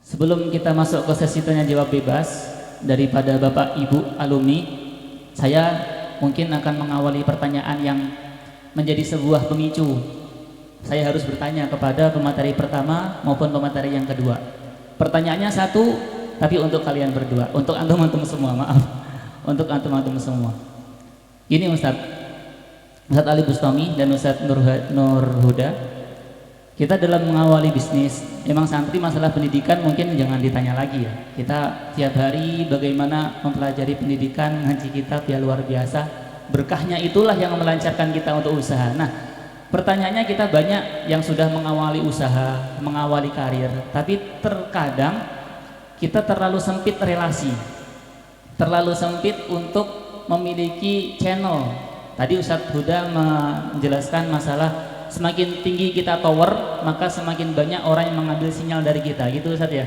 Sebelum kita masuk ke sesi tanya jawab bebas daripada Bapak Ibu alumni, saya mungkin akan mengawali pertanyaan yang menjadi sebuah pemicu. Saya harus bertanya kepada pemateri pertama maupun pemateri yang kedua. Pertanyaannya satu, tapi untuk kalian berdua, untuk antum-antum semua, maaf, untuk antum-antum semua. Ini Ustadz Ali Bustami dan Ustadz Nur Huda. Kita dalam mengawali bisnis, emang santri masalah pendidikan mungkin jangan ditanya lagi ya. Kita tiap hari bagaimana mempelajari pendidikan, ngaji kitab ya luar biasa. Berkahnya itulah yang melancarkan kita untuk usaha. Nah, pertanyaannya kita banyak yang sudah mengawali usaha, mengawali karir, tapi terkadang kita terlalu sempit relasi, terlalu sempit untuk memiliki channel. Tadi Ustadz Huda menjelaskan masalah semakin tinggi kita tower, maka semakin banyak orang yang mengambil sinyal dari kita, gitu Ustadz ya.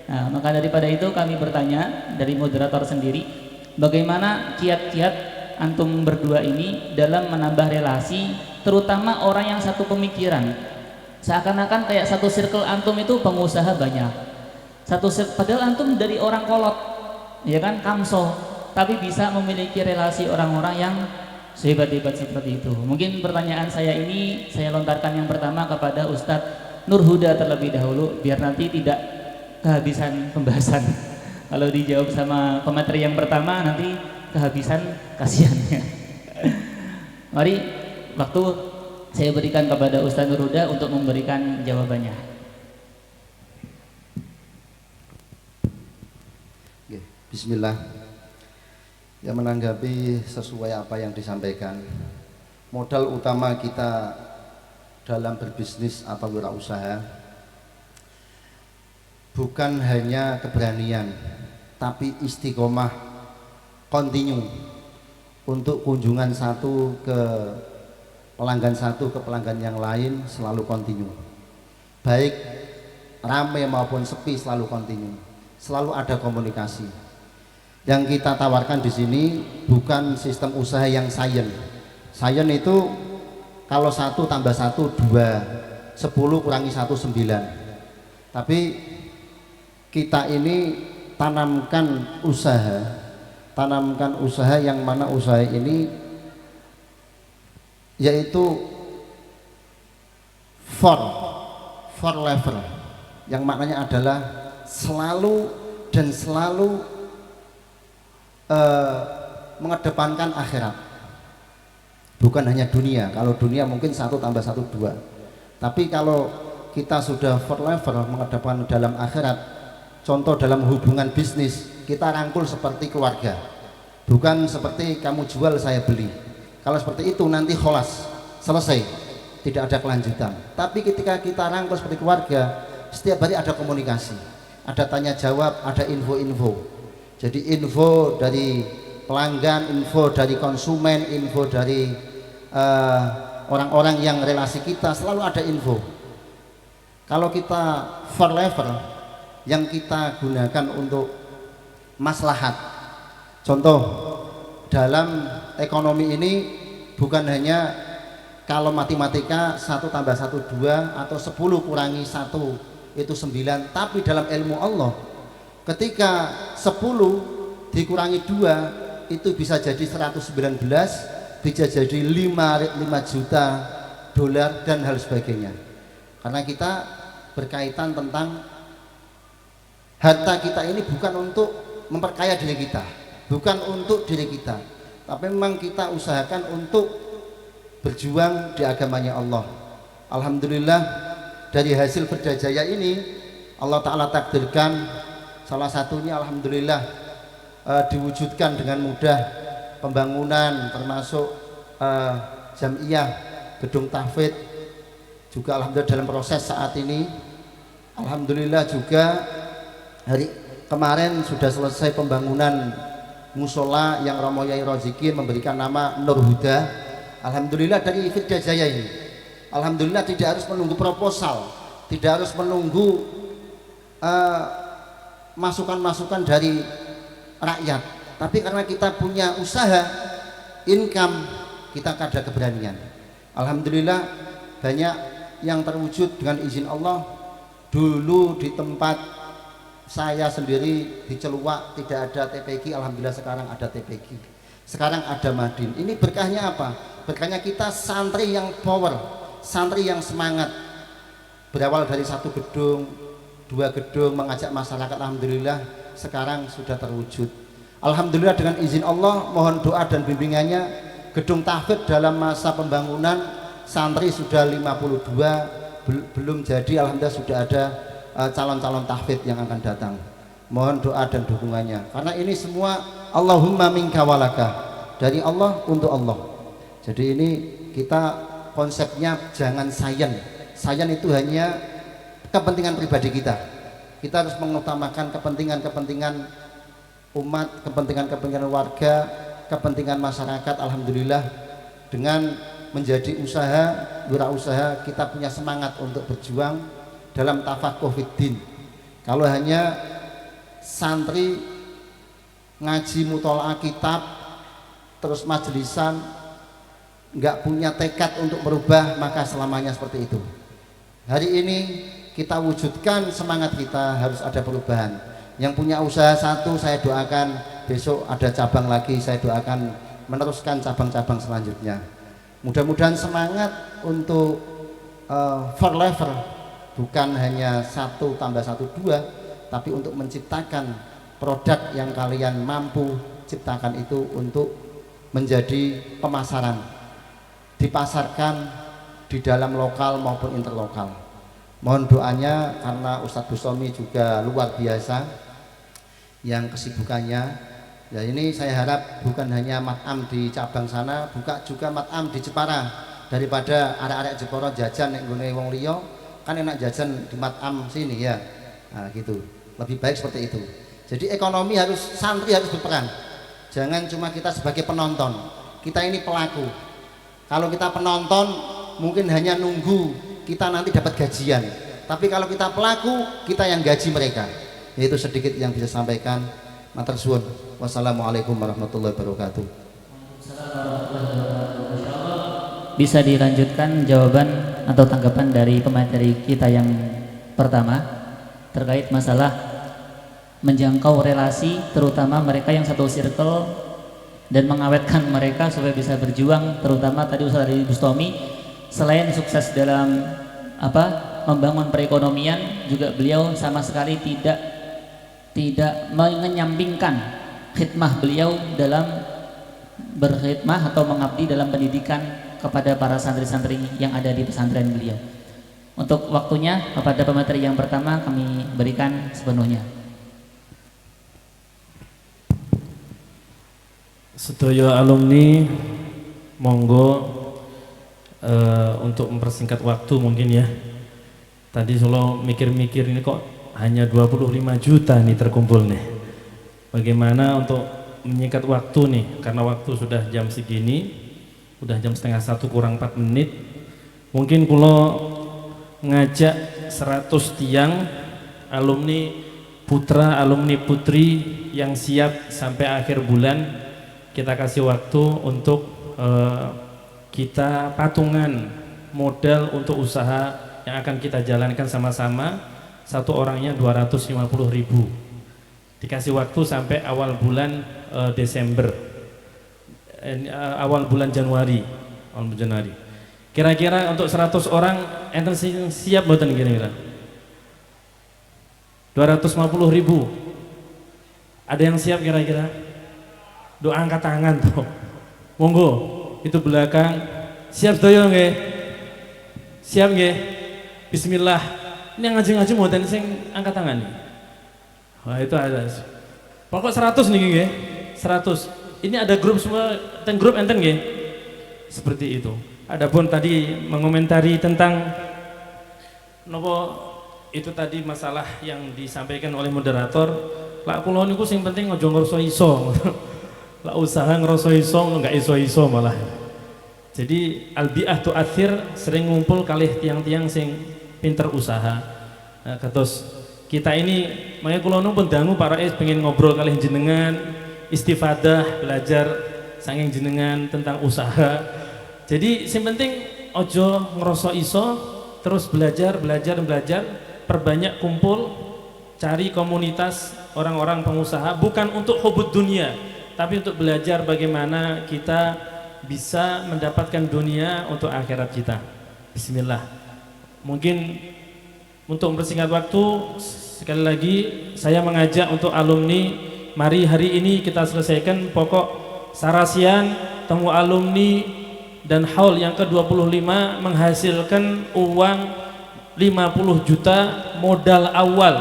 Nah, maka daripada itu kami bertanya dari moderator sendiri, bagaimana kiat-kiat antum berdua ini dalam menambah relasi, terutama orang yang satu pemikiran. Seakan-akan kayak satu circle antum itu pengusaha banyak, padahal antum dari orang kolot, ya kan, kamso, tapi bisa memiliki relasi orang-orang yang sehebat-hebat seperti itu. Mungkin pertanyaan saya ini saya lontarkan yang pertama kepada Ustadz Nur Huda terlebih dahulu, biar nanti tidak kehabisan pembahasan. Kalau dijawab sama pemateri yang pertama nanti kehabisan, kasihannya. Mari waktu saya berikan kepada Ustadz Nur Huda untuk memberikan jawabannya. Bismillah. Ya, menanggapi sesuai apa yang disampaikan, modal utama kita dalam berbisnis atau wirausaha bukan hanya keberanian, tapi istiqomah, kontinu untuk kunjungan satu ke pelanggan yang lain, selalu kontinu, baik rame maupun sepi, selalu kontinu, selalu ada komunikasi. Yang kita tawarkan di sini bukan sistem usaha yang sains. Sains itu kalau 1 tambah 1 2, 10 kurangi 1 9. Tapi kita ini tanamkan usaha yang mana usaha ini yaitu for level, yang maknanya adalah selalu mengedepankan akhirat, bukan hanya dunia. Kalau dunia mungkin 1 tambah 1 2, tapi kalau kita sudah for level, mengedepankan dalam akhirat. Contoh dalam hubungan bisnis, kita rangkul seperti keluarga, bukan seperti kamu jual saya beli. Kalau seperti itu nanti kholas, selesai, tidak ada kelanjutan. Tapi ketika kita rangkul seperti keluarga, setiap hari ada komunikasi, ada tanya jawab, ada info-info. Jadi info dari pelanggan, info dari konsumen, info dari orang-orang yang relasi kita, selalu ada info. Kalau kita for level, yang kita gunakan untuk maslahat. Contoh dalam ekonomi ini bukan hanya kalau matematika 1 tambah 1 2 atau 10 kurangi 1 itu 9, tapi dalam ilmu Allah ketika 10 dikurangi 2 itu bisa jadi 119, bisa jadi 5 juta dolar dan hal sebagainya. Karena kita berkaitan tentang harta kita ini bukan untuk memperkaya diri kita, bukan untuk diri kita, tapi memang kita usahakan untuk berjuang di agamanya Allah. Alhamdulillah dari hasil berdajaya ini Allah Ta'ala takdirkan, salah satunya alhamdulillah diwujudkan dengan mudah pembangunan, termasuk jamiah, gedung tahfidz juga alhamdulillah dalam proses saat ini. Alhamdulillah juga hari kemarin sudah selesai pembangunan musola yang Romo Yai Rozikin memberikan nama Nur Huda. Alhamdulillah dari Firda Jaya ini, alhamdulillah tidak harus menunggu proposal, tidak harus menunggu masukan-masukan dari rakyat, tapi karena kita punya usaha, income, kita ada keberanian. Alhamdulillah banyak yang terwujud dengan izin Allah. Dulu di tempat saya sendiri di Celuak tidak ada TPG, alhamdulillah sekarang ada TPG. Sekarang ada Madin. Ini berkahnya apa? Berkahnya kita santri yang power, santri yang semangat. Berawal dari satu gedung, dua gedung, mengajak masyarakat, alhamdulillah sekarang sudah terwujud. Alhamdulillah dengan izin Allah, mohon doa dan bimbingannya, gedung tahfidz dalam masa pembangunan santri sudah 52, belum jadi, alhamdulillah sudah ada calon-calon tahfidz yang akan datang. Mohon doa dan dukungannya, karena ini semua Allahumma minka walaka, dari Allah untuk Allah. Jadi ini kita konsepnya jangan sayan itu hanya kepentingan pribadi kita. Kita harus mengutamakan kepentingan-kepentingan umat, kepentingan-kepentingan warga, kepentingan masyarakat. Alhamdulillah dengan menjadi usaha, wirausaha, kita punya semangat untuk berjuang dalam tafakuh fiddin. Kalau hanya santri ngaji mutolaah kitab terus majelisan nggak punya tekad untuk merubah, maka selamanya seperti itu. Hari ini kita wujudkan semangat kita, harus ada perubahan. Yang punya usaha satu, saya doakan besok ada cabang lagi, saya doakan meneruskan cabang-cabang selanjutnya. Mudah-mudahan semangat untuk forever, bukan hanya 1 tambah 1 2, tapi untuk menciptakan produk yang kalian mampu ciptakan itu untuk menjadi pemasaran, dipasarkan di dalam lokal maupun interlokal. Mohon doanya, karena Ustadz Bustomi juga luar biasa yang kesibukannya. Ya ini saya harap bukan hanya matam di cabang sana, buka juga matam di Jepara, daripada arek-arek Jepara jajan nek nggone wong liya, kan enak jajan di matam sini ya. Nah gitu, lebih baik seperti itu. Jadi ekonomi harus, santri harus berperan, jangan cuma kita sebagai penonton. Kita ini pelaku. Kalau kita penonton mungkin hanya nunggu kita nanti dapat gajian, tapi kalau kita pelaku, kita yang gaji mereka. Itu sedikit yang bisa sampaikan. Matur suwun. Wassalamualaikum warahmatullahi wabarakatuh. Bisa dilanjutkan jawaban atau tanggapan dari pemateri kita yang pertama terkait masalah menjangkau relasi, terutama mereka yang satu circle, dan mengawetkan mereka supaya bisa berjuang. Terutama tadi Ustaz Bustomi selain sukses dalam membangun perekonomian, juga beliau sama sekali tidak menyampingkan khidmah beliau dalam berkhidmah atau mengabdi dalam pendidikan kepada para santri-santri yang ada di pesantren beliau. Untuk waktunya kepada pemateri yang pertama kami berikan sepenuhnya. Sedaya alumni, monggo untuk mempersingkat waktu mungkin ya. Tadi Solo mikir-mikir ini kok hanya 25 juta nih terkumpul nih. Bagaimana untuk menyingkat waktu nih, karena waktu sudah jam segini, udah jam setengah 1 kurang 4 menit. Mungkin kalau ngajak 100 tiang alumni putra, alumni putri yang siap sampai akhir bulan, kita kasih waktu untuk kita patungan modal untuk usaha yang akan kita jalankan sama-sama. Satu orangnya 250.000, dikasih waktu sampai awal bulan Desember, awal bulan Januari. Kira-kira untuk 100 orang enten siap mboten kira-kira? 250.000 ada yang siap kira-kira? Doa angkat tangan tuh, monggo. Itu belakang siap doyo nggih? Siap nggih? Bismillah. Ini yang ngaji-ngaji mboten sing angkat tangan. Wah, itu ada. Pokok 100 nih nggih. 100. Ini ada grup semua, grup enten nggih? Seperti itu. Adapun tadi mengomentari tentang nopo itu tadi masalah yang disampaikan oleh moderator, lak kula niku sing penting aja ngrasa iso. Lah usaha ngerasa iso nggak iso-iso malah. Jadi albiah tu athir, sering ngumpul kalih tiang-tiang sing pinter usaha. Nah, kados kita ini makanya kula nu pun dangu para pengen ngobrol kalih jenengan, istifadah, belajar saking jenengan tentang usaha. Jadi sing penting ojo ngerasa iso, terus belajar, perbanyak kumpul, cari komunitas orang-orang pengusaha, bukan untuk hubud dunia, tapi untuk belajar bagaimana kita bisa mendapatkan dunia untuk akhirat kita. Bismillah. Mungkin untuk mempersingkat waktu, sekali lagi saya mengajak untuk alumni, mari hari ini kita selesaikan pokok sarasian, temu alumni, dan haul yang ke-25 menghasilkan uang 50 juta modal awal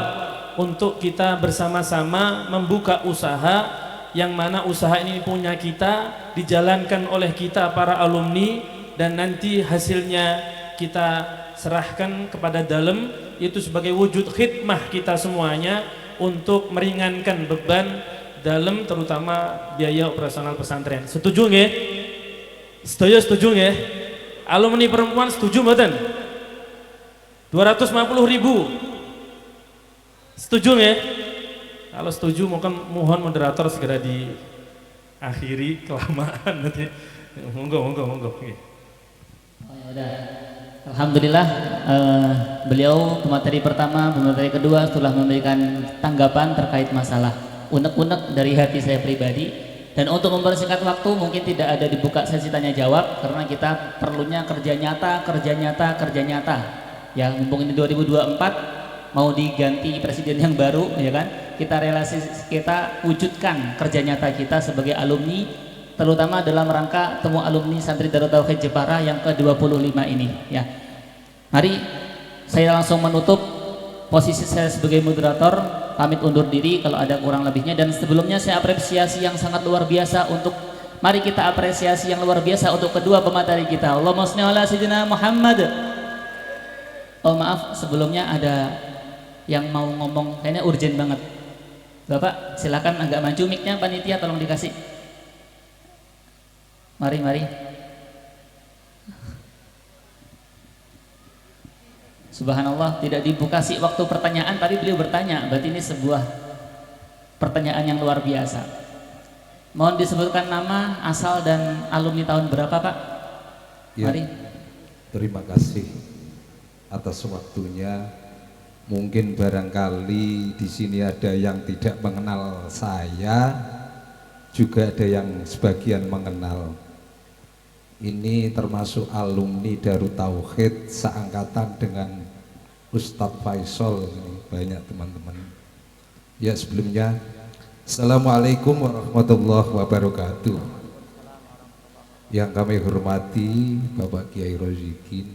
untuk kita bersama-sama membuka usaha, yang mana usaha ini punya kita, dijalankan oleh kita para alumni, dan nanti hasilnya kita serahkan kepada dalam, itu sebagai wujud khidmah kita semuanya untuk meringankan beban dalam, terutama biaya operasional pesantren. Setuju nggih? Setuju nggih? Alumni perempuan setuju mboten? 250.000. Setuju nggih? Kalau setuju mohon moderator segera diakhiri, kelamaan nanti. Monggo. Oh, ya udah. Alhamdulillah, beliau pemateri pertama, pemateri kedua telah memberikan tanggapan terkait masalah unek-unek dari hati saya pribadi. Dan untuk mempersingkat waktu, mungkin tidak ada dibuka sesi tanya jawab karena kita perlunya kerja nyata. Ya, mumpung ini 2024 mau diganti presiden yang baru, ya kan? Kita wujudkan kerja nyata kita sebagai alumni, terutama dalam rangka temu alumni santri Darut Tauhid Jepara yang ke-25 ini, ya. Mari saya langsung menutup posisi saya sebagai moderator, pamit undur diri kalau ada kurang lebihnya, dan sebelumnya saya apresiasi yang sangat luar biasa untuk, mari kita apresiasi yang luar biasa untuk kedua pemateri kita. Allahumma shalli ala sayyidina Muhammad. Oh maaf, sebelumnya ada yang mau ngomong, kayaknya urgent banget. Bapak silakan agak maju mic-nya, panitia tolong dikasih. Mari. Subhanallah, tidak dikasih waktu pertanyaan, tapi beliau bertanya, berarti ini sebuah pertanyaan yang luar biasa. Mohon disebutkan nama, asal, dan alumni tahun berapa, Pak? Ya, Mari. terima kasih atas waktunya. Mungkin barangkali di sini ada yang tidak mengenal saya, juga ada yang sebagian mengenal. Ini termasuk alumni Darut Tauhid seangkatan dengan Ustadz Faisal, ini banyak teman-teman. Ya, sebelumnya Assalamualaikum warahmatullahi wabarakatuh. Yang kami hormati Bapak Kiai Rozikin,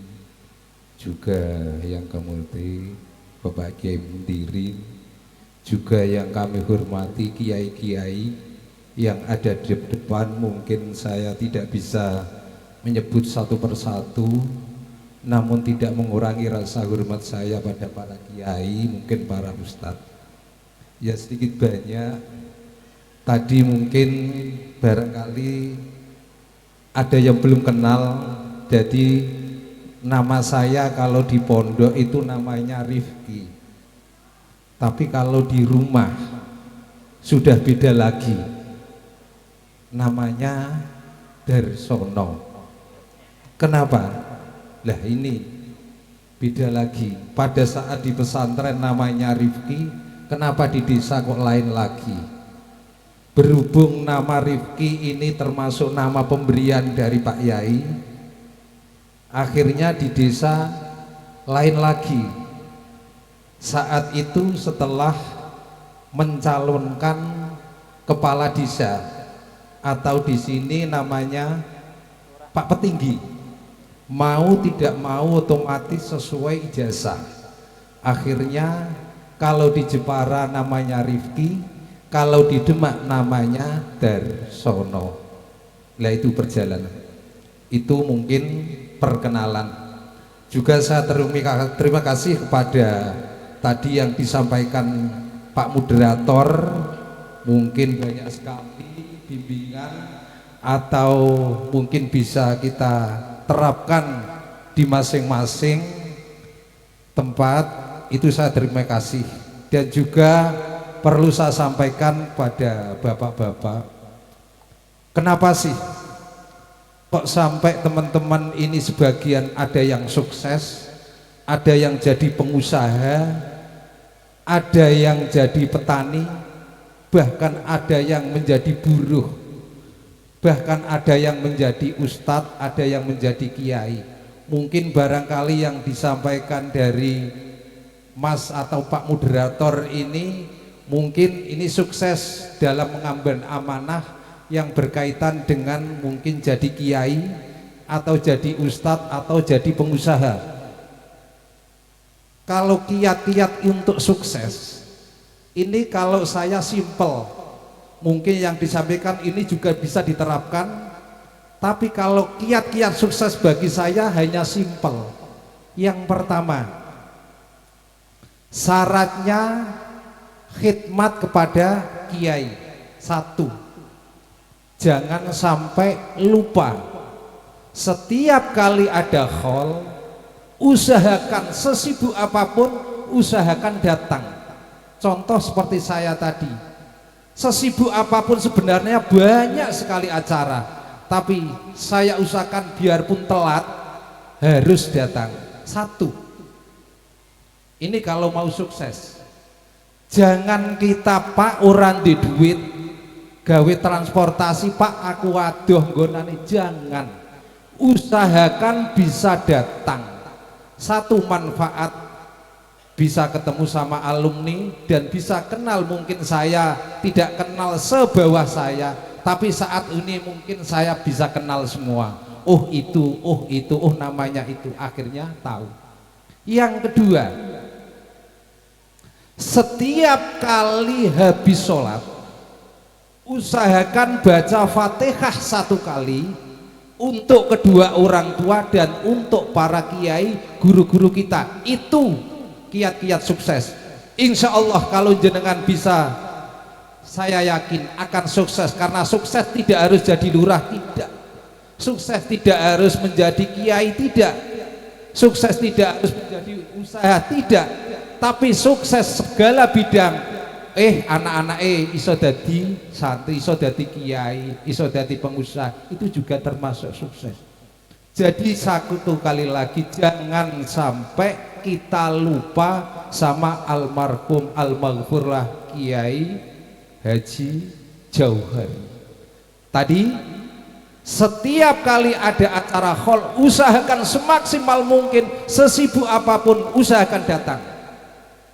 juga yang kami hormati Bapak Kiai Mundirin, juga yang kami hormati kiai-kiai yang ada di depan. Mungkin saya tidak bisa menyebut satu persatu, namun tidak mengurangi rasa hormat saya pada para kiai, mungkin para ustadz. Ya, sedikit banyak tadi mungkin barangkali ada yang belum kenal. Jadi nama saya kalau di pondok itu namanya Rifki, tapi kalau di rumah sudah beda lagi, namanya Darsono. Kenapa? Lah ini beda lagi. Pada saat di pesantren namanya Rifki, kenapa di desa kok lain lagi? Berhubung nama Rifki ini termasuk nama pemberian dari Pak Yai, akhirnya di desa lain lagi. Saat itu setelah mencalonkan kepala desa, atau di sini namanya Pak Petinggi, mau tidak mau otomatis sesuai ijazah. Akhirnya kalau di Jepara namanya Rifki, kalau di Demak namanya Darsono. Lah itu perjalanan. Itu mungkin perkenalan. Juga saya terima kasih kepada tadi yang disampaikan Pak Moderator. Mungkin banyak sekali bimbingan atau mungkin bisa kita terapkan di masing-masing tempat. Itu saya terima kasih. Dan juga perlu saya sampaikan pada bapak-bapak, kenapa sih kok sampai teman-teman ini sebagian ada yang sukses, ada yang jadi pengusaha, ada yang jadi petani, bahkan ada yang menjadi buruh, bahkan ada yang menjadi ustadz, ada yang menjadi kiai. Mungkin barangkali yang disampaikan dari Mas atau Pak moderator ini, mungkin ini sukses dalam mengambil amanah yang berkaitan dengan mungkin jadi kiai atau jadi ustadz atau jadi pengusaha. Kalau kiat-kiat untuk sukses ini, kalau saya simpel, mungkin yang disampaikan ini juga bisa diterapkan, tapi kalau kiat-kiat sukses bagi saya hanya simpel. Yang pertama, syaratnya khidmat kepada kiai. Satu, jangan sampai lupa setiap kali ada haul, usahakan sesibuk apapun, usahakan datang. Contoh seperti saya tadi, sesibuk apapun sebenarnya banyak sekali acara, tapi saya usahakan biarpun telat harus datang. Satu, ini kalau mau sukses. Jangan kita Pak orang di duit gawe transportasi, Pak aku waduh nggonane, jangan. Usahakan bisa datang. Satu, manfaat, bisa ketemu sama alumni dan bisa kenal. Mungkin saya tidak kenal sebawah saya, tapi saat ini mungkin saya bisa kenal semua. Oh itu, oh namanya itu, akhirnya tahu. Yang kedua, setiap kali habis sholat usahakan baca Fatihah 1 kali untuk kedua orang tua dan untuk para kiai, guru-guru kita. Itu kiat-kiat sukses. Insya Allah kalau jenengan bisa, saya yakin akan sukses. Karena sukses tidak harus jadi lurah, tidak. Sukses tidak harus menjadi kiai, tidak. Sukses tidak harus menjadi usaha, tidak. Tapi sukses segala bidang. Anak-anak iso dadi santri, iso dadi kiai, iso dadi pengusaha, itu juga termasuk sukses. Jadi satu kali lagi, jangan sampai kita lupa sama almarhum almaghfurlah Kiai Haji Jauhari. Tadi setiap kali ada acara haul, usahakan semaksimal mungkin, sesibuk apapun usahakan datang.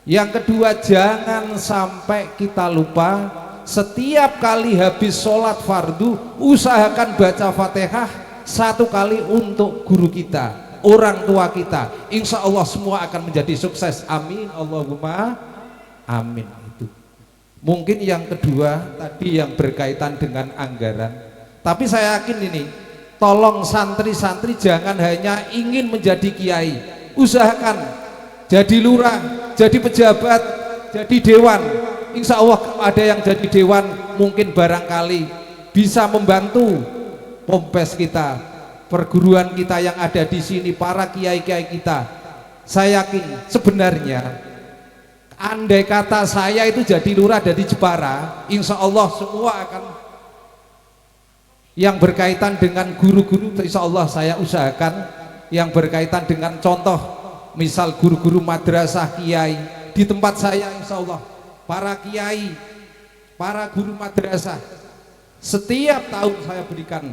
Yang kedua, jangan sampai kita lupa setiap kali habis sholat fardu usahakan baca Fatihah 1 kali untuk guru kita, orang tua kita. Insya Allah semua akan menjadi sukses. Amin Allahumma amin. Itu mungkin yang kedua tadi yang berkaitan dengan anggaran. Tapi saya yakin ini, tolong santri-santri jangan hanya ingin menjadi kiai, usahakan jadi lurah, jadi pejabat, jadi dewan. Insya Allah ada yang jadi dewan, mungkin barangkali bisa membantu pompes kita, perguruan kita yang ada di sini, para kiai-kiai kita. Saya yakin sebenarnya andai kata saya itu jadi lurah dari Jepara, insya Allah semua akan yang berkaitan dengan guru-guru, insya Allah saya usahakan yang berkaitan dengan contoh. Misal guru-guru madrasah, kiai di tempat saya, insya Allah para kiai, para guru madrasah setiap tahun saya berikan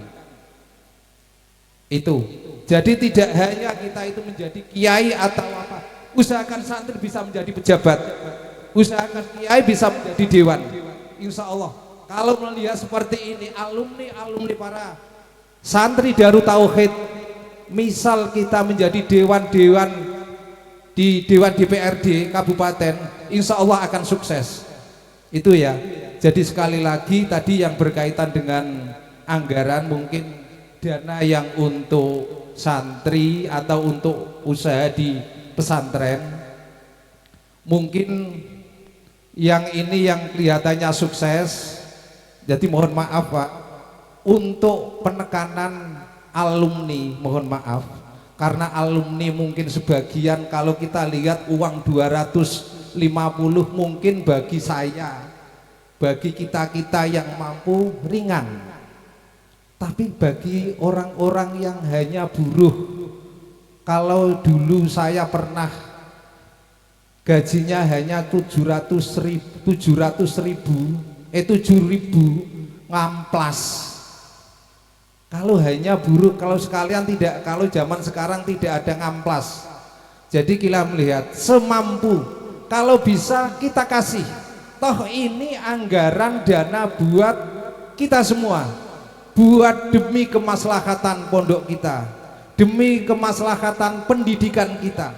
itu. Jadi tidak hanya kita itu menjadi kiai atau apa, usahakan santri bisa menjadi pejabat, usahakan kiai bisa menjadi dewan. Insya Allah kalau melihat seperti ini, alumni para santri Darut Tauhid, misal kita menjadi dewan-dewan di Dewan DPRD Kabupaten, insya Allah akan sukses. Itu ya. Jadi sekali lagi tadi yang berkaitan dengan anggaran, mungkin dana yang untuk santri atau untuk usaha di pesantren, mungkin yang ini yang kelihatannya sukses. Jadi mohon maaf Pak, untuk penekanan alumni mohon maaf, karena alumni mungkin sebagian kalau kita lihat uang 250 mungkin bagi saya, bagi kita-kita yang mampu ringan, tapi bagi orang-orang yang hanya buruh, kalau dulu saya pernah gajinya hanya 7.000 ngamplas. Kalau hanya buruh, kalau sekalian tidak, kalau zaman sekarang tidak ada ngamplas. Jadi kita melihat semampu, kalau bisa kita kasih. Toh ini anggaran dana buat kita semua, buat demi kemaslahatan pondok kita, demi kemaslahatan pendidikan kita.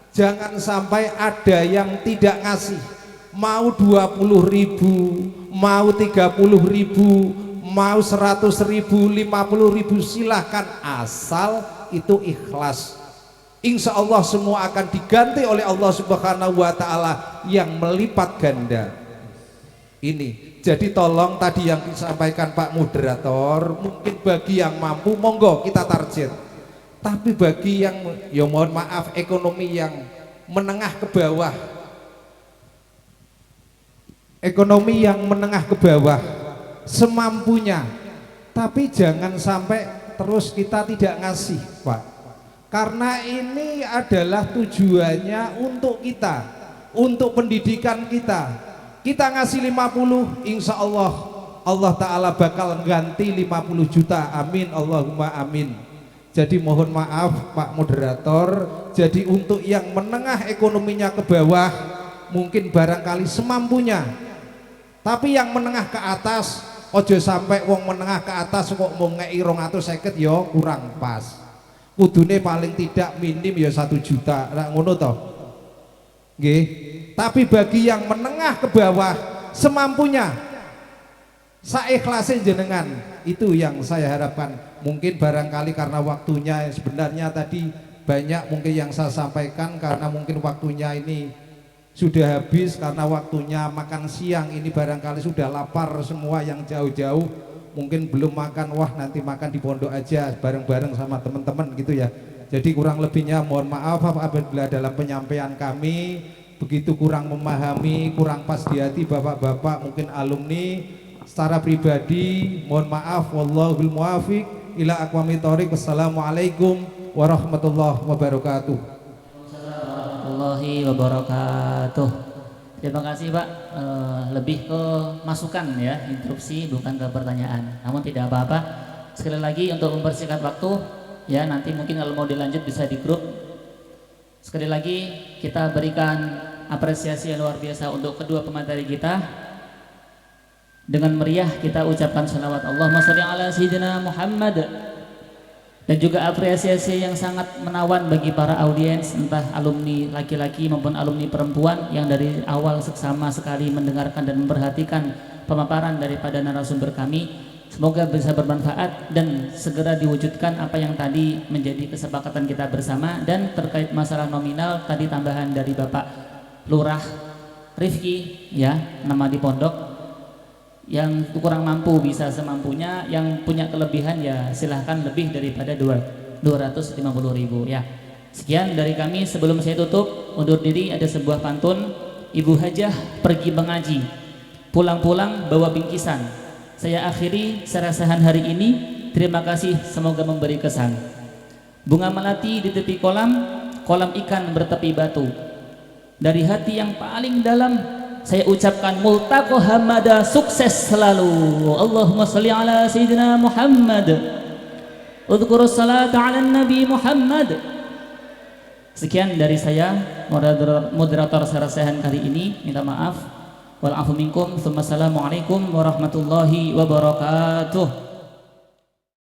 Jangan sampai ada yang tidak ngasih, mau 20.000, mau 30.000, mau 100.000, 50.000, silahkan asal itu ikhlas. Insya Allah semua akan diganti oleh Allah Subhanahu wa Ta'ala yang melipat ganda. Ini jadi tolong tadi yang disampaikan Pak Moderator, mungkin bagi yang mampu monggo kita target, tapi bagi yang ya mohon maaf ekonomi yang menengah ke bawah, ekonomi yang menengah ke bawah semampunya, tapi jangan sampai terus kita tidak ngasih Pak, karena ini adalah tujuannya untuk kita, untuk pendidikan kita. Kita ngasih 50, insya Allah Allah Ta'ala bakal ganti 50 juta, amin Allahumma amin. Jadi mohon maaf Pak Moderator, jadi untuk yang menengah ekonominya ke bawah mungkin barangkali semampunya, tapi yang menengah ke atas ojo sampai wong menengah ke atas kok mau ngei 250 yo kurang pas, kudune paling tidak minim ya 1 juta lah ngono toh nggih. Tapi bagi yang menengah ke bawah semampunya, saikhlasnya jenengan, itu yang saya harapkan. Mungkin barangkali karena waktunya sebenarnya tadi banyak mungkin yang saya sampaikan, karena mungkin waktunya ini sudah habis, karena waktunya makan siang ini barangkali sudah lapar semua yang jauh-jauh, mungkin belum makan, wah nanti makan di pondok aja bareng-bareng sama teman-teman gitu ya. Jadi kurang lebihnya mohon maaf apabila dalam penyampaian kami begitu kurang memahami, kurang pas di hati bapak-bapak mungkin alumni. Secara pribadi mohon maaf, wallahul muwafiq ila aqwamit thoriq. Wassalamualaikum warahmatullahi wabarakatuh. Warahmatullahi wabarakatuh. Terima kasih Pak, lebih ke masukan ya, instruksi bukan ke pertanyaan, namun tidak apa-apa. Sekali lagi untuk mempersingkat waktu ya, nanti mungkin kalau mau dilanjut bisa di grup. Sekali lagi kita berikan apresiasi yang luar biasa untuk kedua pemateri kita. Dengan meriah kita ucapkan salawat Allahumma sholli ala sayyidina Muhammad. Dan juga apresiasi yang sangat menawan bagi para audiens, entah alumni laki-laki maupun alumni perempuan yang dari awal seksama sekali mendengarkan dan memperhatikan pemaparan daripada narasumber kami. Semoga bisa bermanfaat dan segera diwujudkan apa yang tadi menjadi kesepakatan kita bersama. Dan terkait masalah nominal tadi tambahan dari Bapak Lurah Rifki ya, nama di pondok, yang kurang mampu bisa semampunya, yang punya kelebihan ya silahkan lebih daripada 250.000 ya. Sekian dari kami. Sebelum saya tutup undur diri, ada sebuah pantun. Ibu Hajah pergi mengaji, pulang-pulang bawa bingkisan. Saya akhiri sarasahan hari ini. Terima kasih, semoga memberi kesan. Bunga melati di tepi kolam, kolam ikan bertepi batu. Dari hati yang paling dalam saya ucapkan multaqo hamada, sukses selalu. Allahumma sholli ala sayyidina Muhammad. Udhkurus salata ala nabi Muhammad. Sekian dari saya, moderator sarasahan kali ini. Minta maaf. Wal afu minkum. Assalamualaikum warahmatullahi wabarakatuh.